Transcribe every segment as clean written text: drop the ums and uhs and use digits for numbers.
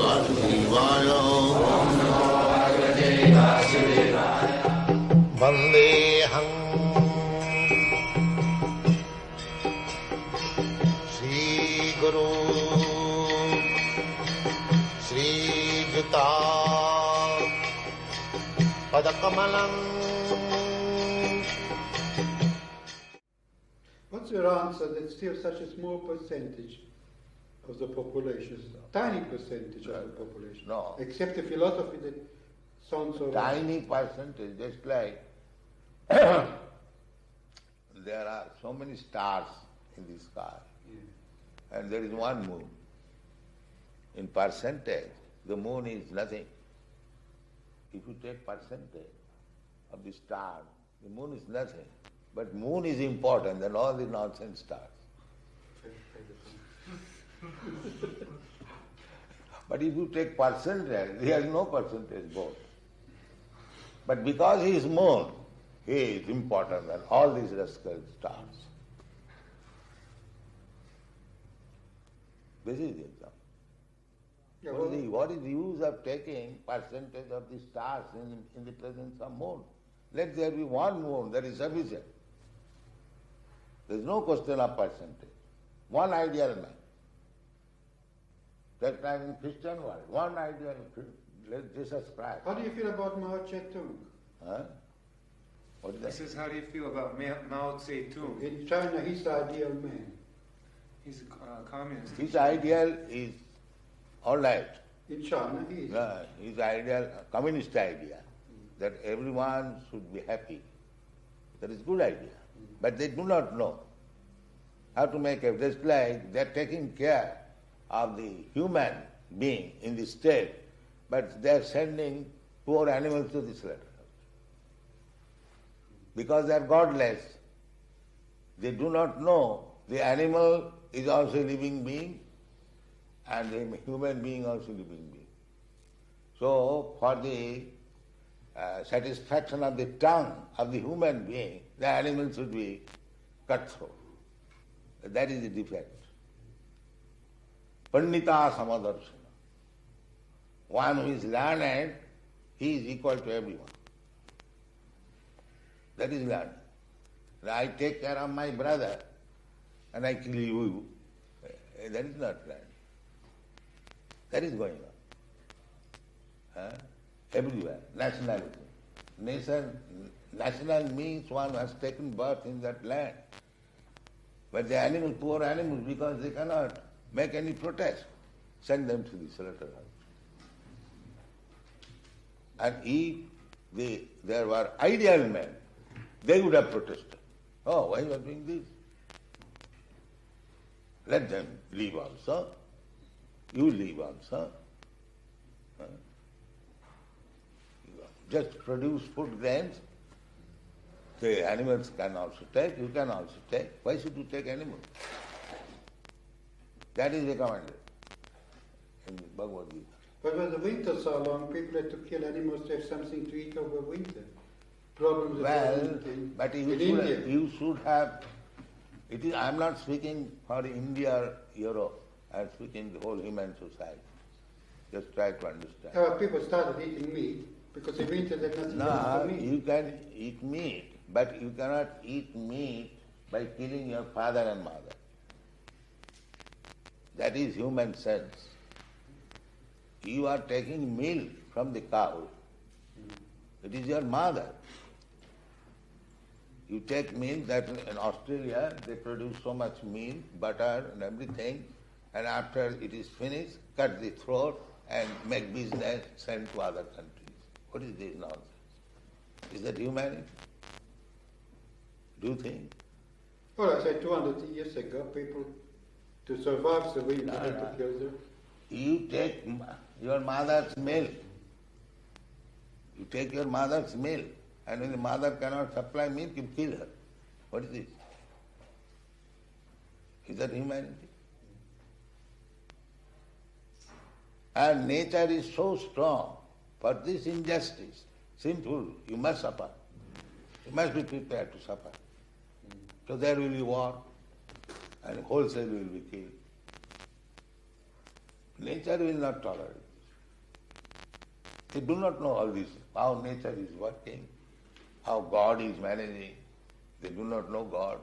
Vasudevaya. Vandeham Sri Guru Sri Juta Padakamalam. What's your answer that still such a small percentage of the population, tiny percentage of the population, No. accept a philosophy that sounds so Tiny percentage, just like there are so many stars in the sky, and there is one moon. In percentage, the moon is nothing. If you take percentage of the star, the moon is nothing. But moon is important than all the nonsense stars. But if you take percentage, there is no percentage both. But because he is moon, he is important than all these rascal stars. This is the example. Yeah, What is the use of taking percentage of the stars in the presence of moon? Let there be one moon, that is sufficient. There is no question of percentage. One ideal man. That time in Christian world, one ideal Jesus Christ. How do you feel about Mao Zedong? Huh? What is that? He says, how do you feel about Mao Zedong? In China, he's the ideal man. He's a communist. His ideal is all right. In China, he is. His ideal, communist idea, that everyone should be happy. That is good idea. But they do not know how to make it. Just like they are taking care of the human being in the state, but they are sending poor animals to the slaughterhouse. Because they are godless, they do not know the animal is also a living being and the human being also a living being. So for the satisfaction of the tongue of the human being, the animal should be cut throat. That is the defect. Pandita samadarshana. One who is learned, he is equal to everyone. That is learning. I take care of my brother and I kill you. That is not learning. That is going on. Everywhere. Nationality. National means one has taken birth in that land. But the animal, poor animals, because they cannot make any protest, send them to the slaughterhouse. And if there were ideal men, they would have protested. Oh, why you are doing this? Let them leave also. You leave also. Just produce food grains. The animals can also take, you can also take. Why should you take animals? That is recommended in Bhagavad-gita. But when the winter's so long, people have to kill animals to have something to eat over winter. Problems But India. You should have. I am not speaking for India or Europe. I am speaking the whole human society. Just try to understand. How people started eating meat because in winter there's nothing else to eat. You can eat meat, but you cannot eat meat by killing your father and mother. That is human sense. You are taking milk from the cow. It is your mother. You take milk that in Australia they produce so much milk, butter and everything, and after it is finished, cut the throat and make business, send to other countries. What is this nonsense? Is that humanity? Do you think? Well, I said 200 years ago, people, to survive the winter, had to kill them. You take your mother's milk. You take your mother's milk, and when the mother cannot supply milk, you kill her. What is this? Is that humanity? And nature is so strong. For this injustice, sinful, you must suffer. You must be prepared to suffer. So there will be war, and wholesale will be killed. Nature will not tolerate this. They do not know all this, how nature is working, how God is managing. They do not know God.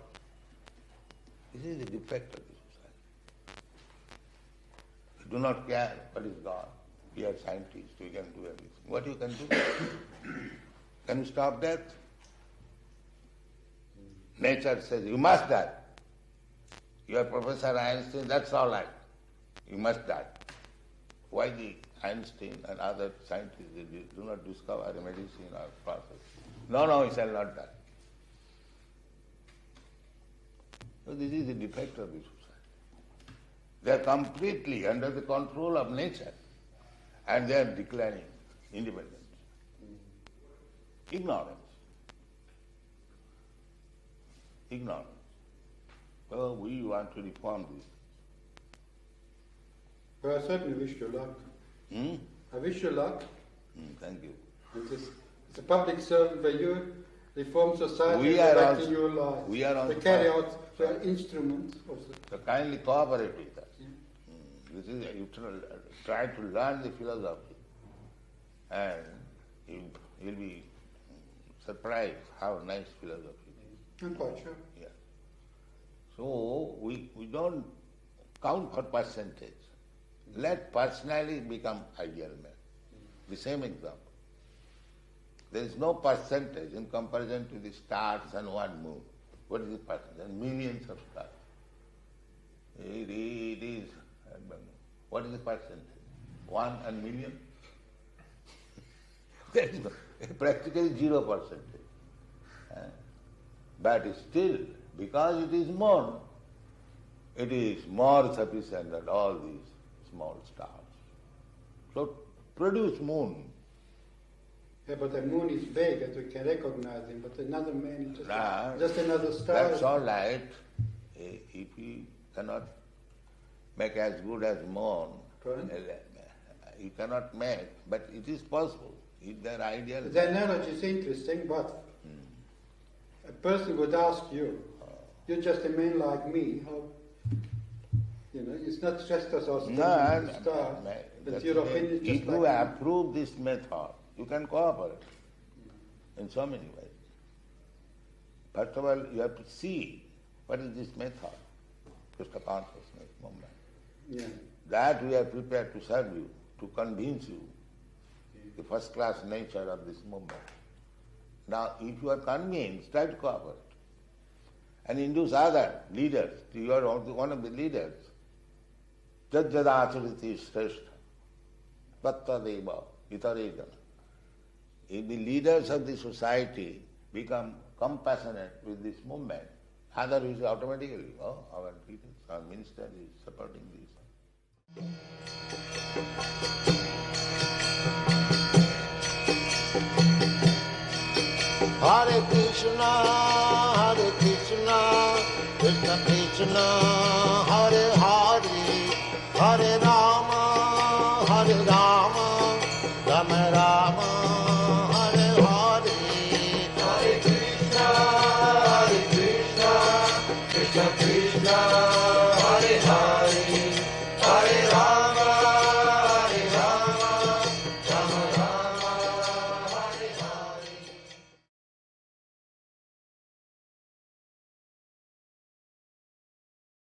This is the defect of the society. They do not care what is God. We are scientists, we can do everything. What you can do? Can you stop death? Nature says, you must die. You are Professor Einstein, that's all right. You must die. Why the Einstein and other scientists do not discover a medicine or process? No, he shall not die. So this is the defect of the society. They are completely under the control of nature and they are declaring independence. Ignorance. So we want to reform this. Well, I certainly wish you luck. I wish you luck. Thank you. It's a public service where you reform society We and are act also- in your life. we are also- They carry out their instruments also. So kindly cooperate with us. This is you try to learn the philosophy, and you'll be surprised how nice philosophy is. I'm quite sure. Yeah. So we don't count for percentage. Let personality become ideal man. The same example. There is no percentage in comparison to the stars and one moon. What is the percentage? Millions of stars. It is. What is the percentage? 1 and million? There is practically 0%. But still, because it is more, it is more sufficient than all these small stars. So produce moon. Yeah, but the moon is big and we can recognize him, but another man is Nah, just another star. That's all right. If you cannot make as good as moon, Right. you cannot make, but it is possible. If their ideal. The analogy is interesting, but a person would ask you, you're just a man like me, how, it's not just as us stars, but your opinion is just if like you me. approve this method, you can cooperate in so many ways. First of all, you have to see what is this method, Krishna consciousness movement. Yeah. That we are prepared to serve you, to convince you the first class nature of this movement. Now, if you are convinced, try to cooperate and induce other leaders. You are one of the leaders. Jajjadachariti shrestha, pattadeva itaregana. If the leaders of the society become compassionate with this movement, others automatically, our leaders, our minister is supporting this. Hare Krishna, Krishna Krishna,